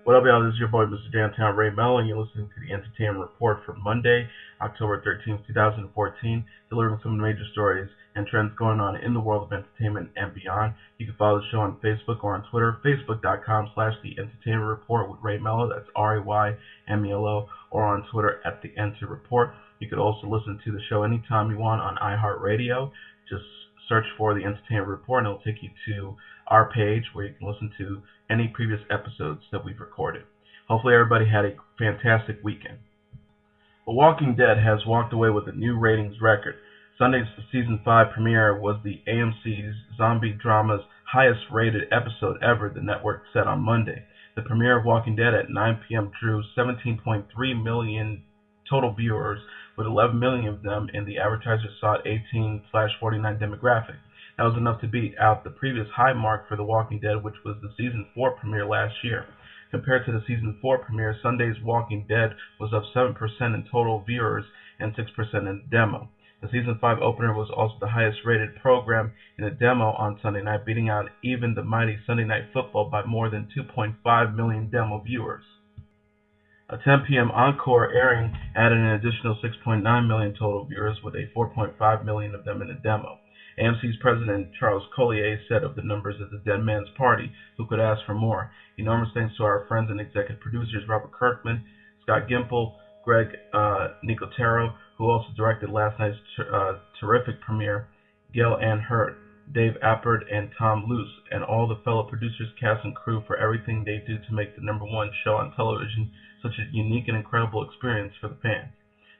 What up, y'all? This is your boy, Mr. Downtown Ray Mello, and you're listening to the Entertainment Report for Monday, October 13th, 2014, delivering some of the major stories and trends going on in the world of entertainment and beyond. You can follow the show on Facebook or on Twitter, facebook.com/The Entertainment Report with Ray Mello, that's RAYMELO, or on Twitter at The Enter Report. You could also listen to the show anytime you want on iHeartRadio. Just search for The Entertainment Report, and it'll take you to our page where you can listen to any previous episodes that we've recorded. Hopefully everybody had a fantastic weekend. The Walking Dead has walked away with a new ratings record. Sunday's season 5 premiere was the AMC's zombie drama's highest rated episode ever, the network said on Monday. The premiere of Walking Dead at 9 p.m. drew 17.3 million total viewers, with 11 million of them in the advertiser sought 18/49 demographic. That was enough to beat out the previous high mark for The Walking Dead, which was the Season 4 premiere last year. Compared to the Season 4 premiere, Sunday's Walking Dead was up 7% in total viewers and 6% in the demo. The Season 5 opener was also the highest rated program in the demo on Sunday night, beating out even the mighty Sunday Night Football by more than 2.5 million demo viewers. A 10 p.m. encore airing added an additional 6.9 million total viewers, with a 4.5 million of them in the demo. AMC's president Charles Collier said of the numbers at the Dead Man's Party, "Who could ask for more? Enormous thanks to our friends and executive producers Robert Kirkman, Scott Gimple, Greg Nicotero, who also directed last night's terrific premiere, Gail Ann Hurt, Dave Appert, and Tom Luce, and all the fellow producers, cast, and crew for everything they do to make the #1 show on television such a unique and incredible experience for the fans."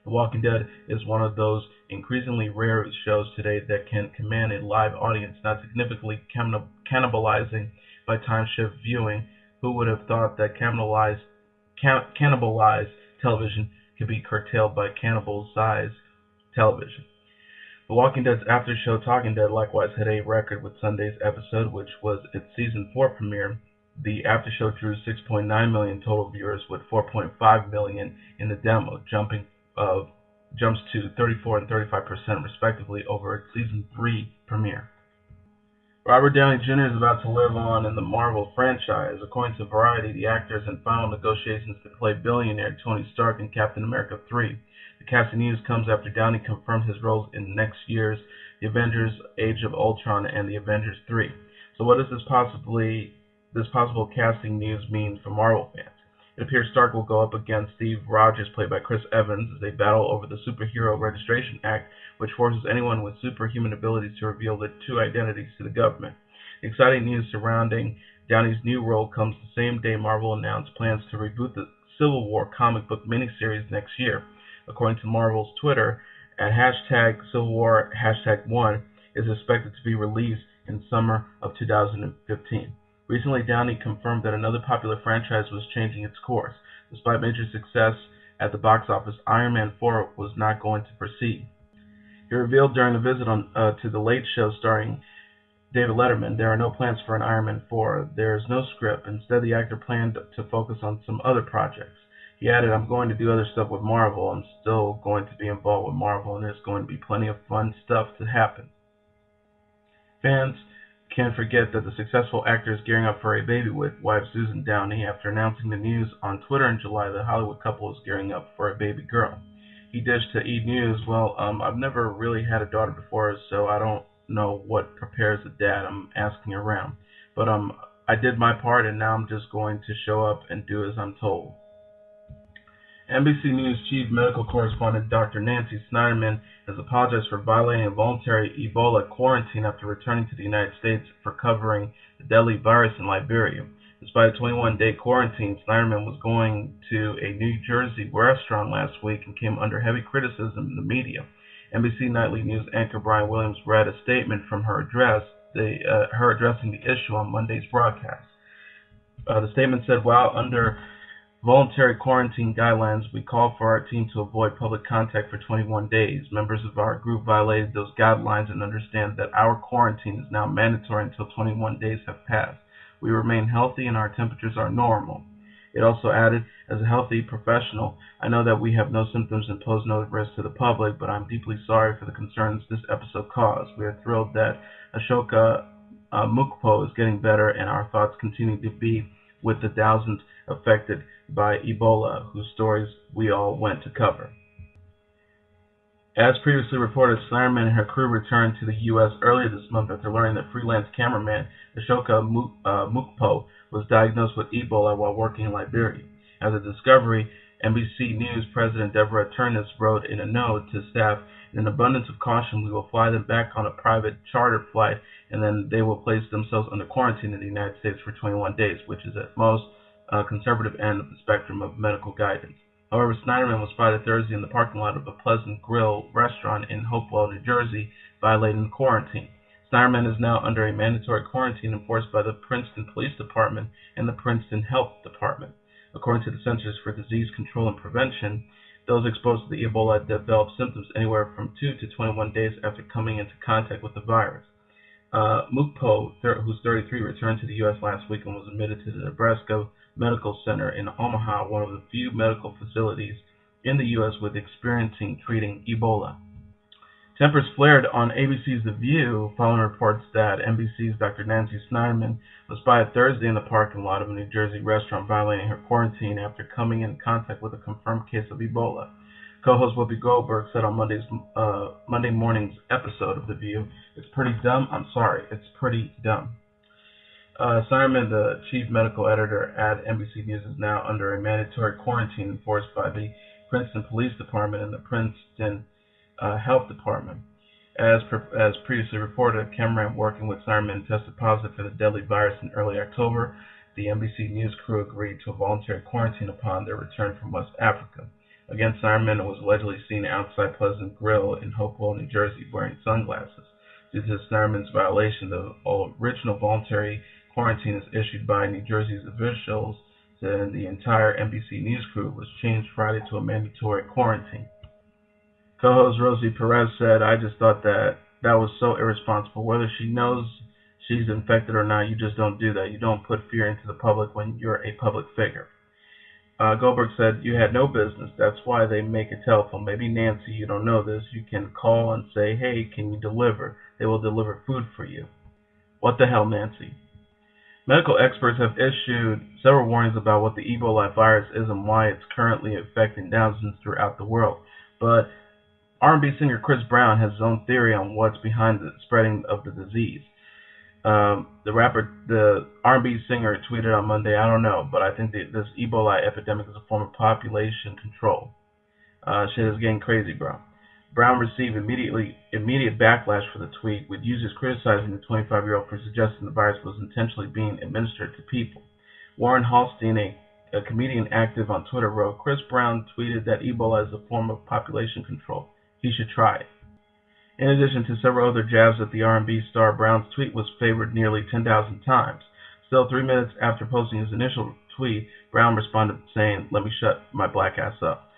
The Walking Dead is one of those increasingly rare shows today that can command a live audience, not significantly cannibalizing by time shift viewing. Who would have thought that cannibalized television could be curtailed by cannibalized television? The Walking Dead's after show, Talking Dead, likewise had a record with Sunday's episode, which was its Season 4 premiere. The after show drew 6.9 million total viewers, with 4.5 million in the demo, jumps to 34 and 35% respectively over its Season 3 premiere. Robert Downey Jr. is about to live on in the Marvel franchise. According to Variety, the actor is in final negotiations to play billionaire Tony Stark in Captain America 3. The casting news comes after Downey confirmed his roles in next year's The Avengers: Age of Ultron and The Avengers 3. So what does this possible casting news mean for Marvel fans? It appears Stark will go up against Steve Rogers, played by Chris Evans, as they battle over the Superhero Registration Act, which forces anyone with superhuman abilities to reveal their true identities to the government. The exciting news surrounding Downey's new role comes the same day Marvel announced plans to reboot the Civil War comic book miniseries next year. According to Marvel's Twitter, at #CivilWar #1 is expected to be released in summer of 2015. Recently, Downey confirmed that another popular franchise was changing its course. Despite major success at the box office, Iron Man 4 was not going to proceed. He revealed during a visit to The Late Show starring David Letterman, "There are no plans for an Iron Man 4. There is no script. Instead, the actor planned to focus on some other projects." He added, "I'm going to do other stuff with Marvel. I'm still going to be involved with Marvel, and there's going to be plenty of fun stuff to happen." Fans can't forget that the successful actor is gearing up for a baby with wife Susan Downey. After announcing the news on Twitter in July, the Hollywood couple is gearing up for a baby girl. He dished to E! News, "Well, I've never really had a daughter before, so I don't know what prepares a dad. I'm asking around. But I did my part, and now I'm just going to show up and do as I'm told." NBC News chief medical correspondent Dr. Nancy Synderman has apologized for violating a voluntary Ebola quarantine after returning to the United States for covering the deadly virus in Liberia. Despite a 21-day quarantine, Synderman was going to a New Jersey restaurant last week and came under heavy criticism in the media. NBC Nightly News anchor Brian Williams read a statement from her addressing the issue on Monday's broadcast. The statement said, "While under voluntary quarantine guidelines, we call for our team to avoid public contact for 21 days. Members of our group violated those guidelines and understand that our quarantine is now mandatory until 21 days have passed. We remain healthy and our temperatures are normal." It also added, "As a healthy professional, I know that we have no symptoms and pose no risk to the public, but I'm deeply sorry for the concerns this episode caused. We are thrilled that Ashoka Mukpo is getting better, and our thoughts continue to be with the thousands affected by Ebola, whose stories we all went to cover. As previously reported, Synderman and her crew returned to the U.S. earlier this month after learning that freelance cameraman Ashoka Mukpo was diagnosed with Ebola while working in Liberia. After the discovery, NBC News President Deborah Turnus wrote in a note to staff, "In an abundance of caution, we will fly them back on a private charter flight, and then they will place themselves under quarantine in the United States for 21 days, which is at most conservative end of the spectrum of medical guidance." However, Synderman was spotted Thursday in the parking lot of a Pleasant Grill restaurant in Hopewell, New Jersey, violating the quarantine. Synderman is now under a mandatory quarantine enforced by the Princeton Police Department and the Princeton Health Department. According to the Centers for Disease Control and Prevention, those exposed to the Ebola develop symptoms anywhere from 2 to 21 days after coming into contact with the virus. Mukpo, who's 33, returned to the U.S. last week and was admitted to the Nebraska Medical Center in Omaha, one of the few medical facilities in the U.S. with experience treating Ebola. Tempers flared on ABC's The View following reports that NBC's Dr. Nancy Synderman was spotted Thursday in the parking lot of a New Jersey restaurant violating her quarantine after coming in contact with a confirmed case of Ebola. Co-host Whoopi Goldberg said on Monday morning's episode of The View, "It's pretty dumb. I'm sorry. It's pretty dumb." Synderman, the chief medical editor at NBC News, is now under a mandatory quarantine enforced by the Princeton Police Department and the Princeton Health Department. As previously reported, a cameraman working with Synderman tested positive for the deadly virus in early October. The NBC News crew agreed to a voluntary quarantine upon their return from West Africa. Again, Synderman was allegedly seen outside Pleasant Grill in Hopewell, New Jersey, wearing sunglasses. Due to Synderman's violation, the original voluntary quarantine is issued by New Jersey's officials, and the entire NBC News crew was changed Friday to a mandatory quarantine. Co-host Rosie Perez said, "I just thought that was so irresponsible. Whether she knows she's infected or not, you just don't do that. You don't put fear into the public when you're a public figure." Goldberg said, "You had no business. That's why they make a telephone. Maybe, Nancy, you don't know this. You can call and say, 'Hey, can you deliver?' They will deliver food for you." What the hell, Nancy? Medical experts have issued several warnings about what the Ebola virus is and why it's currently affecting thousands throughout the world. But R&B singer Chris Brown has his own theory on what's behind the spreading of the disease. The R&B singer tweeted on Monday, "I don't know, but I think that this Ebola epidemic is a form of population control. Shit is getting crazy, bro." Brown received immediate backlash for the tweet, with users criticizing the 25-year-old for suggesting the virus was intentionally being administered to people. Warren Hallstein, a comedian active on Twitter, wrote, "Chris Brown tweeted that Ebola is a form of population control. He should try it." In addition to several other jabs at the R&B star, Brown's tweet was favored nearly 10,000 times. Still, 3 minutes after posting his initial tweet, Brown responded saying, "Let me shut my black ass up."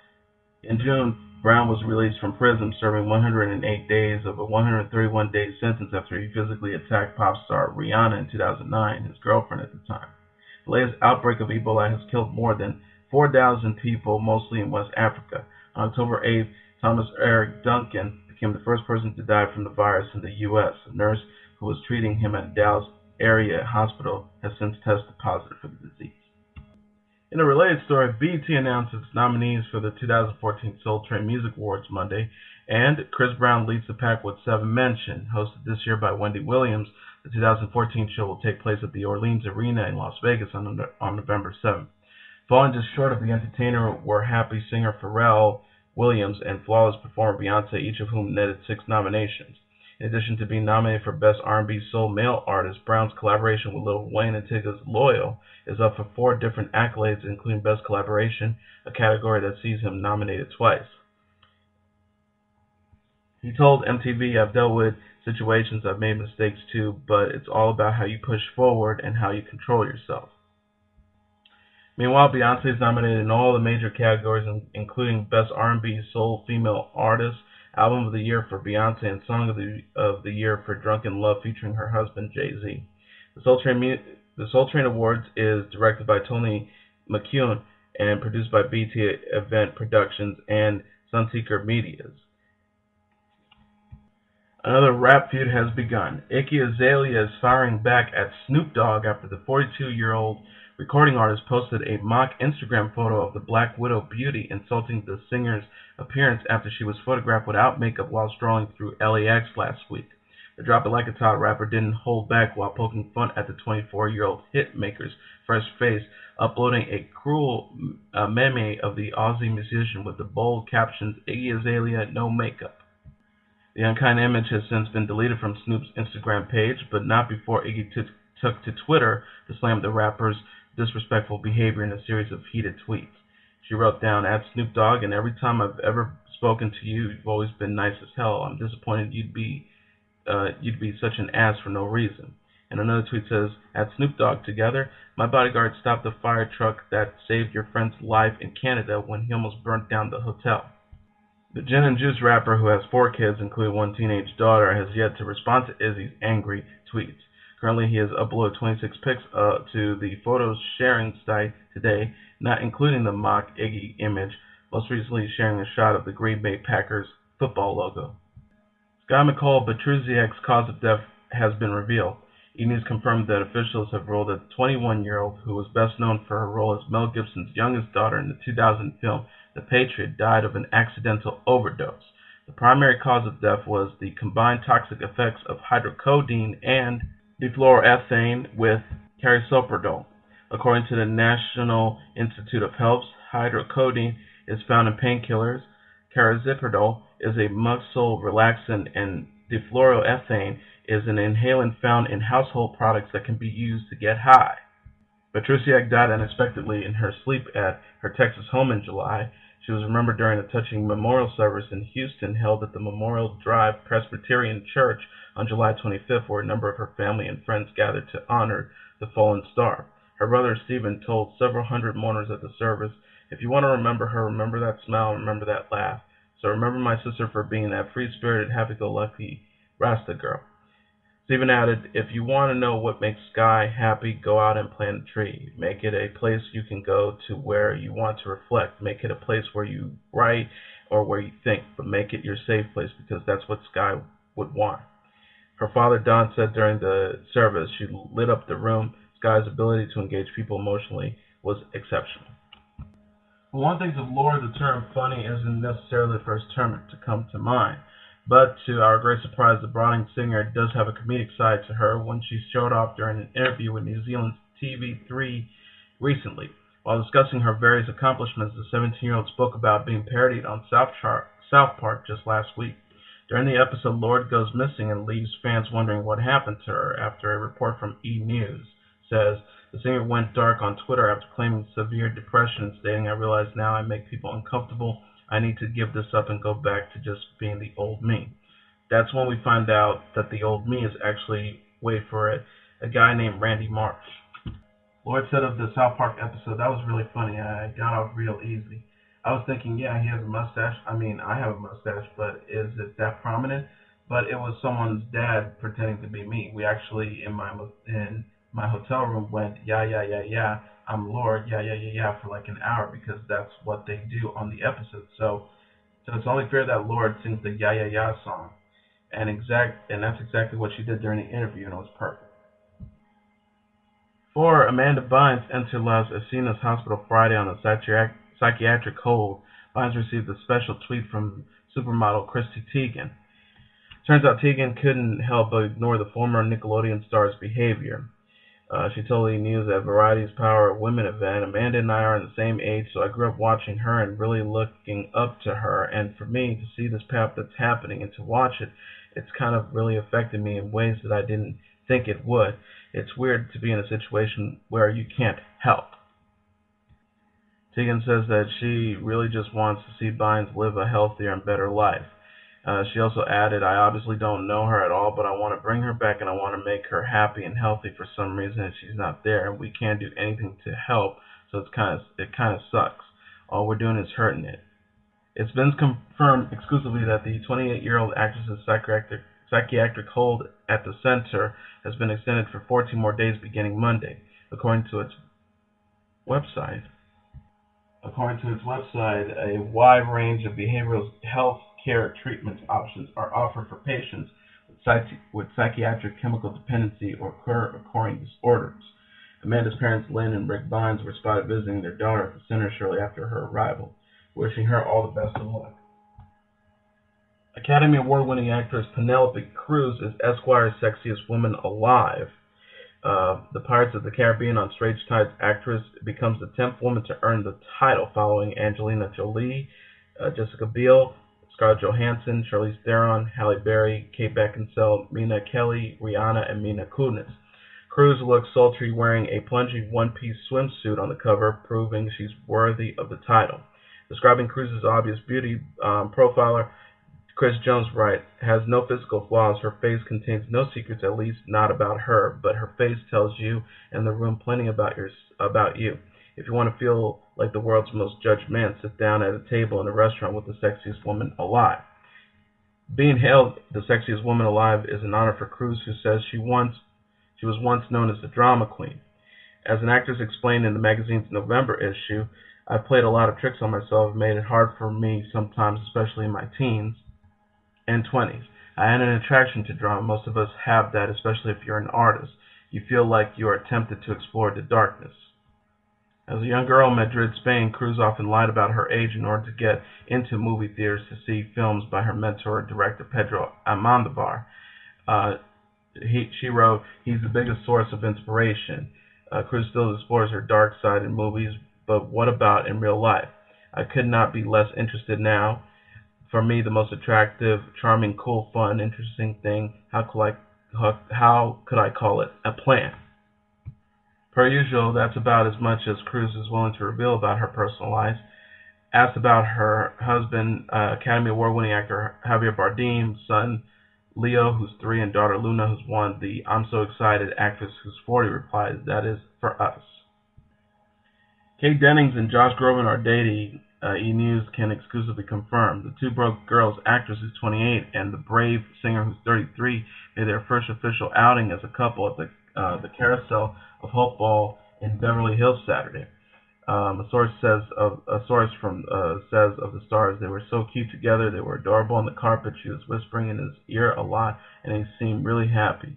In June, Brown was released from prison, serving 108 days of a 131-day sentence after he physically attacked pop star Rihanna in 2009, his girlfriend at the time. The latest outbreak of Ebola has killed more than 4,000 people, mostly in West Africa. On October 8th, Thomas Eric Duncan became the first person to die from the virus in the U.S. A nurse who was treating him at a Dallas area hospital has since tested positive for the disease. In a related story, BET announced its nominees for the 2014 Soul Train Music Awards Monday, and Chris Brown leads the pack with 7 mentions. Hosted this year by Wendy Williams, the 2014 show will take place at the Orleans Arena in Las Vegas on November 7th. Falling just short of the entertainer were happy singer Pharrell Williams and flawless performer Beyonce, each of whom netted 6 nominations. In addition to being nominated for Best R&B Soul Male Artist, Brown's collaboration with Lil Wayne and Tyga's Loyal is up for 4 different accolades, including Best Collaboration, a category that sees him nominated twice. He told MTV, "I've dealt with situations, I've made mistakes too, but it's all about how you push forward and how you control yourself." Meanwhile, Beyonce is nominated in all the major categories, including Best R&B Soul Female Artist, Album of the Year for Beyonce, and Song of the Year for Drunken Love featuring her husband Jay-Z. The Soul Train Awards is directed by Tony McKeown and produced by BT Event Productions and Sunseeker Medias. Another rap feud has begun. Iggy Azalea is firing back at Snoop Dogg after the 42-year-old recording artist posted a mock Instagram photo of the Black Widow beauty, insulting the singer's appearance after she was photographed without makeup while strolling through LAX last week. The Drop It Like It's Hot rapper didn't hold back while poking fun at the 24-year-old hitmaker's fresh face, uploading a cruel meme of the Aussie musician with the bold captions, "Iggy Azalea, no makeup." The unkind image has since been deleted from Snoop's Instagram page, but not before Iggy took to Twitter to slam the rapper's disrespectful behavior in a series of heated tweets. She wrote down, "At Snoop Dogg, and every time I've ever spoken to you, you've always been nice as hell. I'm disappointed you'd be such an ass for no reason." And another tweet says, "At Snoop Dogg, together, my bodyguard stopped the fire truck that saved your friend's life in Canada when he almost burnt down the hotel." The Gin and Juice rapper, who has 4 kids, including one teenage daughter, has yet to respond to Izzy's angry tweets. Currently, he has uploaded 26 pics to the photos sharing site today, not including the mock Iggy image, most recently sharing a shot of the Green Bay Packers football logo. Sky McCall Petrusiak's cause of death has been revealed. E-News confirmed that officials have ruled that the 21-year-old, who was best known for her role as Mel Gibson's youngest daughter in the 2000 film The Patriot, died of an accidental overdose. The primary cause of death was the combined toxic effects of hydrocodone and difluoroethane with carisoprodol. According to the National Institute of Health's hydrocodone is found in painkillers, carisoprodol is a muscle relaxant, and difluoroethane is an inhalant found in household products that can be used to get high. Petrusiak died unexpectedly in her sleep at her Texas home in July. She was remembered during a touching memorial service in Houston held at the Memorial Drive Presbyterian Church on July 25th, where a number of her family and friends gathered to honor the fallen star. Her brother Stephen told several hundred mourners at the service, "If you want to remember her, remember that smile and remember that laugh. So remember my sister for being that free-spirited, happy-go-lucky Rasta girl." Stephen added, "If you want to know what makes Sky happy, go out and plant a tree. Make it a place you can go to where you want to reflect. Make it a place where you write or where you think, but make it your safe place because that's what Sky would want." Her father, Don, said during the service she lit up the room. Sky's ability to engage people emotionally was exceptional. For one thing, to Lord, the term funny isn't necessarily the first term to come to mind. But to our great surprise, the brooding singer does have a comedic side to her when she showed off during an interview with New Zealand's TV3 recently. While discussing her various accomplishments, the 17-year-old spoke about being parodied on South Park just last week. During the episode, Lord goes missing and leaves fans wondering what happened to her after a report from E! says the singer went dark on Twitter after claiming severe depression, stating, "I realize now I make people uncomfortable. I need to give this up and go back to just being the old me." That's when we find out that the old me is actually, wait for it, a guy named Randy Marsh. Lloyd said of the South Park episode, "That was really funny. I got off real easy. I was thinking, yeah, he has a mustache. I mean, I have a mustache, but is it that prominent?" But it was someone's dad pretending to be me. We actually, in my hotel room, went, "Yeah, yeah, yeah, yeah. I'm Lord, yeah, yeah, yeah, yeah," for like an hour because that's what they do on the episode. So it's only fair that Lord sings the "Yeah, yeah, yeah" song, and that's exactly what she did during the interview, and it was perfect. For Amanda Bynes entered Las Encinas Hospital Friday on a psychiatric hold. Bynes received a special tweet from supermodel Chrissy Teigen. Turns out Teigen couldn't help but ignore the former Nickelodeon star's behavior. She told E! News at Variety's Power Women event, "Amanda and I are in the same age, so I grew up watching her and really looking up to her. And for me to see this path that's happening and to watch it, it's kind of really affected me in ways that I didn't think it would. It's weird to be in a situation where you can't help." Teigen says that she really just wants to see Bynes live a healthier and better life. She also added, "I obviously don't know her at all, but I want to bring her back and I want to make her happy and healthy. For some reason, and she's not there, and we can't do anything to help, so it kind of sucks. All we're doing is hurting it." It's been confirmed exclusively that the 28-year-old actress's psychiatric hold at the center has been extended for 14 more days beginning Monday, according to its website. A wide range of behavioral health care treatment options are offered for patients with psychiatric chemical dependency or co-occurring disorders. Amanda's parents, Lynn and Rick Vines, were spotted visiting their daughter at the center shortly after her arrival, wishing her all the best of luck. Academy Award-winning actress Penelope Cruz is Esquire's sexiest woman alive. The Pirates of the Caribbean on Strange Tides actress becomes the 10th woman to earn the title, following Angelina Jolie, Jessica Biel, Scarlett Johansson, Charlize Theron, Halle Berry, Kate Beckinsale, Mina Kelly, Rihanna, and Mila Kunis. Cruz looks sultry wearing a plungy one-piece swimsuit on the cover, proving she's worthy of the title. Describing Cruz's obvious beauty, profiler Chris Jones writes, has no physical flaws. Her face contains no secrets, at least not about her, but her face tells you and the room plenty about you. If you want to feel like the world's most judged man, sit down at a table in a restaurant with the sexiest woman alive. Being hailed the sexiest woman alive is an honor for Cruz, who says she was once known as the drama queen. As an actress explained in the magazine's November issue, I've played a lot of tricks on myself, made it hard for me sometimes, especially in my teens and 20s. I had an attraction to drama. Most of us have that, especially if you're an artist. You feel like you are tempted to explore the darkness. As a young girl in Madrid, Spain, Cruz often lied about her age in order to get into movie theaters to see films by her mentor, director Pedro Almodóvar. She wrote, he's the biggest source of inspiration. Cruz still explores her dark side in movies, but what about in real life? I could not be less interested now. For me, the most attractive, charming, cool, fun, interesting thing, how could I call it? A plan. Per usual, that's about as much as Cruz is willing to reveal about her personal life. Asked about her husband, Academy Award-winning actor Javier Bardem, son Leo, who's 3, and daughter Luna, who's 1, the I'm so excited actress, who's 40, replies, that is for us. Kate Dennings and Josh Groban are dating. E! News can exclusively confirm. The Two Broke Girls actress, who's 28, and the Brave singer, who's 33, made their first official outing as a couple at the Carousel of Hope Ball in Beverly Hills Saturday. A source says of the stars, they were so cute together. They were adorable on the carpet. She was whispering in his ear a lot, and he seemed really happy.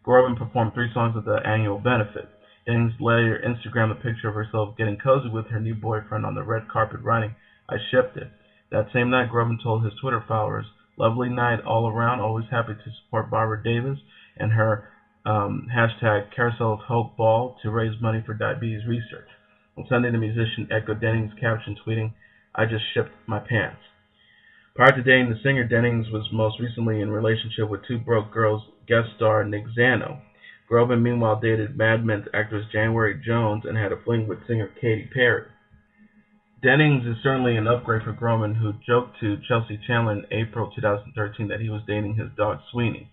Groban performed 3 songs at the annual benefit. Dennings later Instagrammed a picture of herself getting cozy with her new boyfriend on the red carpet, writing, I shipped it. That same night, Groban told his Twitter followers, lovely night all around, always happy to support Barbara Davis and her hashtag Carousel of Hope Ball to raise money for diabetes research. On Sunday, the musician echoed Dennings' caption, tweeting, I just shipped my pants. Prior to dating the singer, Dennings was most recently in a relationship with Two Broke Girls guest star Nick Zano. Groban, meanwhile, dated Mad Men's actress January Jones and had a fling with singer Katy Perry. Dennings is certainly an upgrade for Groban, who joked to Chelsea Chandler in April 2013 that he was dating his dog Sweeney.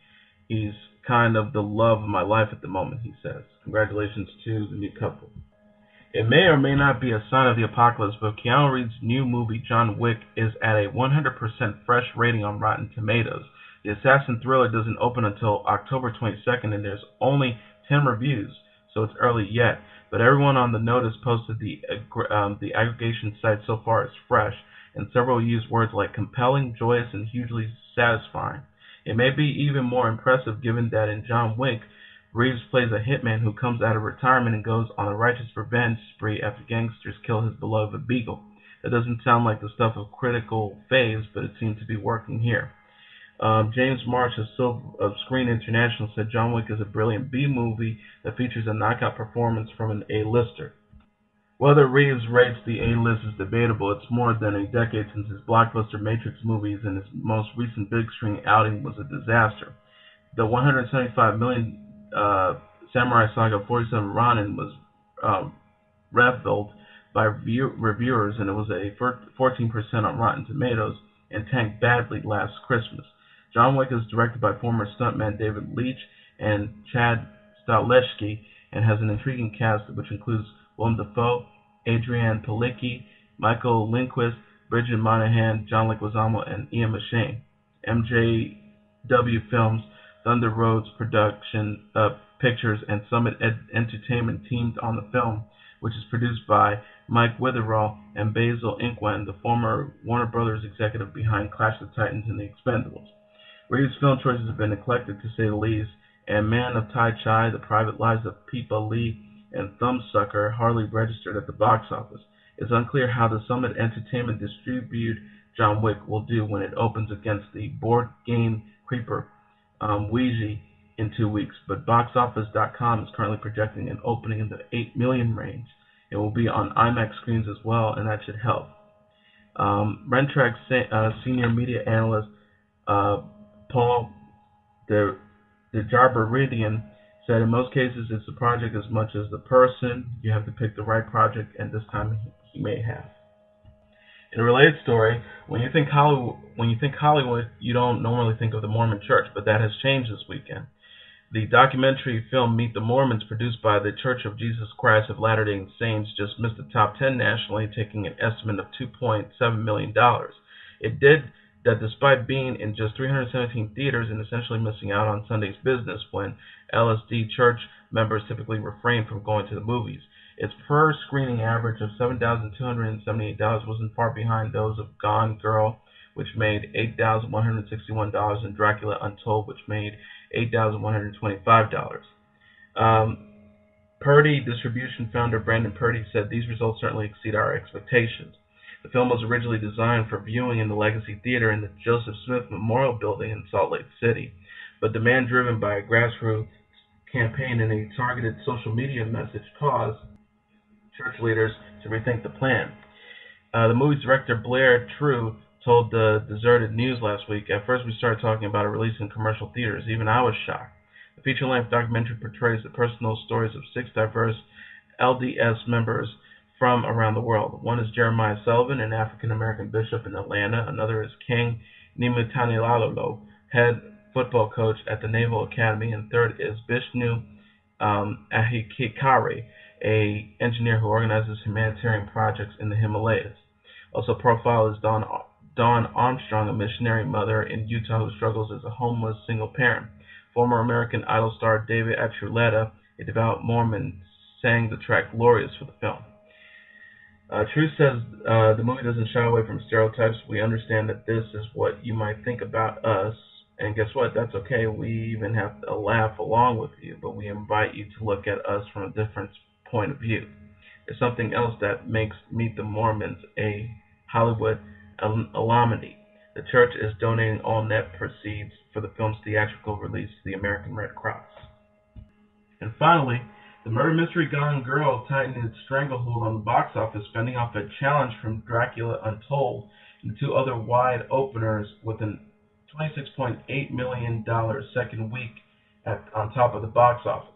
He's kind of the love of my life at the moment, he says. Congratulations to the new couple. It may or may not be a sign of the apocalypse, but Keanu Reeves' new movie, John Wick, is at a 100% fresh rating on Rotten Tomatoes. The assassin thriller doesn't open until October 22nd, and there's only 10 reviews, so it's early yet. But everyone on the notice posted the aggregation site so far is fresh, and several use words like compelling, joyous, and hugely satisfying. It may be even more impressive given that in John Wick, Reeves plays a hitman who comes out of retirement and goes on a righteous revenge spree after gangsters kill his beloved beagle. That doesn't sound like the stuff of Critical Phase, but it seems to be working here. James March of Screen International said John Wick is a brilliant B-movie that features a knockout performance from an A-lister. Whether Reeves rates the A-list is debatable. It's more than a decade since his blockbuster Matrix movies, and his most recent big-screen outing was a disaster. The $175 million Samurai Saga 47 Ronin was reviled by reviewers, and it was a 14% on Rotten Tomatoes and tanked badly last Christmas. John Wick is directed by former stuntman David Leitch and Chad Stahelski and has an intriguing cast which includes Willem Dafoe, Adrienne Palicki, Michael Lindquist, Bridget Moynahan, John Leguizamo, and Ian McShane. MJW Films, Thunder Roads Production Pictures, and Summit Entertainment teamed on the film, which is produced by Mike Witherall and Basil Inquan, the former Warner Brothers executive behind Clash of Titans and The Expendables. Reeves' film choices have been eclectic to say the least, and Man of Tai Chi, The Private Lives of Pippa Lee, and Thumbsucker hardly registered at the box office. It's unclear how the Summit Entertainment distributed John Wick will do when it opens against the board game creeper Ouija in 2 weeks, but BoxOffice.com is currently projecting an opening in the 8 million range. It will be on IMAX screens as well, and that should help. Rentrak's senior media analyst Paul Dejarbaridian said, in most cases it's the project as much as the person. You have to pick the right project, and this time he may have. In a related story, when you think Hollywood, you don't normally think of the Mormon Church, but that has changed this weekend. The documentary film Meet the Mormons, produced by the Church of Jesus Christ of Latter-day Saints, just missed the top 10 nationally, taking an estimate of $2.7 million. It did that despite being in just 317 theaters and essentially missing out on Sunday's business when LSD church members typically refrain from going to the movies. Its per-screening average of $7,278 wasn't far behind those of Gone Girl, which made $8,161, and Dracula Untold, which made $8,125. Purdy Distribution founder Brandon Purdy said these results certainly exceed our expectations. The film was originally designed for viewing in the Legacy Theater in the Joseph Smith Memorial Building in Salt Lake City, but demand driven by a grassroots campaign and a targeted social media message caused church leaders to rethink the plan. The movie's director Blair True told the Deserted News last week, "At first we started talking about a release in commercial theaters. Even I was shocked." The feature-length documentary portrays the personal stories of 6 diverse LDS members from around the world. One is Jeremiah Sullivan, an African-American bishop in Atlanta. Another is King Nimutanilalo, head football coach at the Naval Academy. And third is Bishnu Ahikikare, an engineer who organizes humanitarian projects in the Himalayas. Also profiled is Dawn Armstrong, a missionary mother in Utah who struggles as a homeless single parent. Former American Idol star David Archuleta, a devout Mormon, sang the track Glorious for the film. Truth says the movie doesn't shy away from stereotypes. We understand that this is what you might think about us, and guess what? That's okay. We even have a laugh along with you, but we invite you to look at us from a different point of view. There's something else that makes Meet the Mormons a Hollywood calamity. The church is donating all net proceeds for the film's theatrical release to the American Red Cross. And finally, the murder mystery Gone Girl tightened its stranglehold on the box office, fending off a challenge from Dracula Untold and 2 other wide openers with a $26.8 million second week on top of the box office.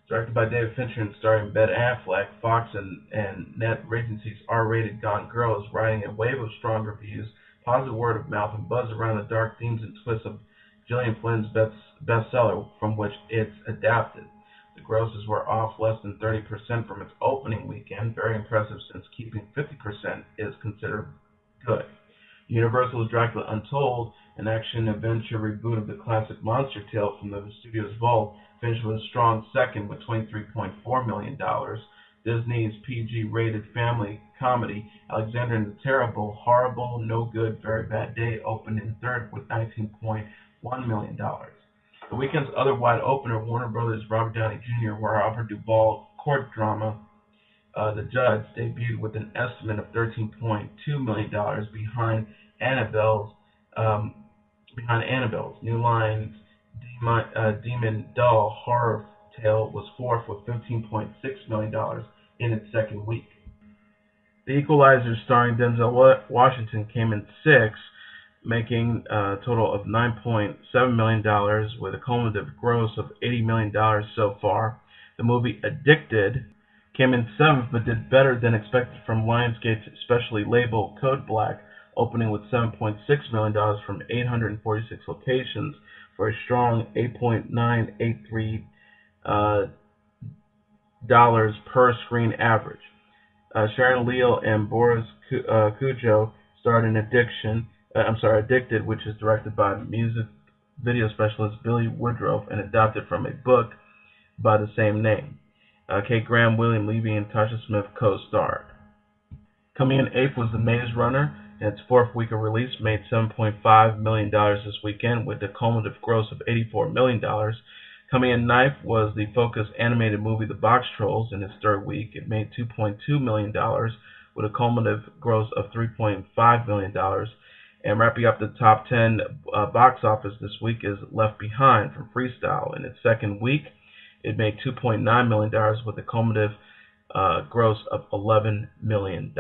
Directed by David Fincher and starring Ben Affleck, Fox and Net Regency's R-rated Gone Girl is riding a wave of strong reviews, positive word of mouth, and buzz around the dark themes and twists of Gillian Flynn's bestseller from which it's adapted. The grosses were off less than 30% from its opening weekend, very impressive since keeping 50% is considered good. Universal's Dracula Untold, an action-adventure reboot of the classic monster tale from the studio's vault, finished with a strong second with $23.4 million. Disney's PG-rated family comedy, Alexander and the Terrible, Horrible, No Good, Very Bad Day, opened in third with $19.1 million. The weekend's other wide opener, Warner Brothers' Robert Downey Jr., where Robert Duvall court drama The Judge debuted with an estimate of $13.2 million behind Annabelle's New Line's Demon Doll horror tale was fourth with $15.6 million in its second week. The Equalizer, starring Denzel Washington, came in sixth, making a total of $9.7 million with a cumulative gross of $80 million so far. The movie Addicted came in seventh but did better than expected from Lionsgate's specially labeled Code Black, opening with $7.6 million from 846 locations for a strong $8.983 per screen average. Sharon Leal and Boris Cujo starred in Addicted, which is directed by music video specialist Billy Woodruff and adapted from a book by the same name. Kate Graham, William Levy, and Tasha Smith co-starred. Coming in eighth was The Maze Runner. In its fourth week of release, made $7.5 million this weekend with a cumulative gross of $84 million. Coming in ninth was the Focus animated movie The Box Trolls in its third week. It made $2.2 million with a cumulative gross of $3.5 million. And wrapping up the top 10 box office this week is Left Behind from Freestyle. In its second week, it made $2.9 million with a cumulative gross of $11 million.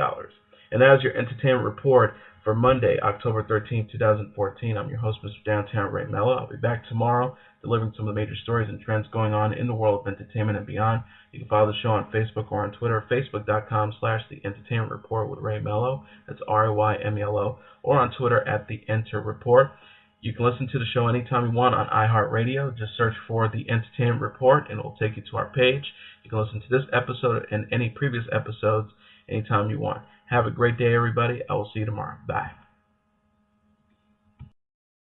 And that is your entertainment report for Monday, October 13th, 2014. I'm your host, Mr. Downtown Ray Mello. I'll be back tomorrow delivering some of the major stories and trends going on in the world of entertainment and beyond. You can follow the show on Facebook or on Twitter, facebook.com/The Entertainment Report with Ray Mello. That's RAYMELO. Or on Twitter at The Enter Report. You can listen to the show anytime you want on iHeartRadio. Just search for The Entertainment Report and it will take you to our page. You can listen to this episode and any previous episodes anytime you want. Have a great day, everybody. I will see you tomorrow. Bye.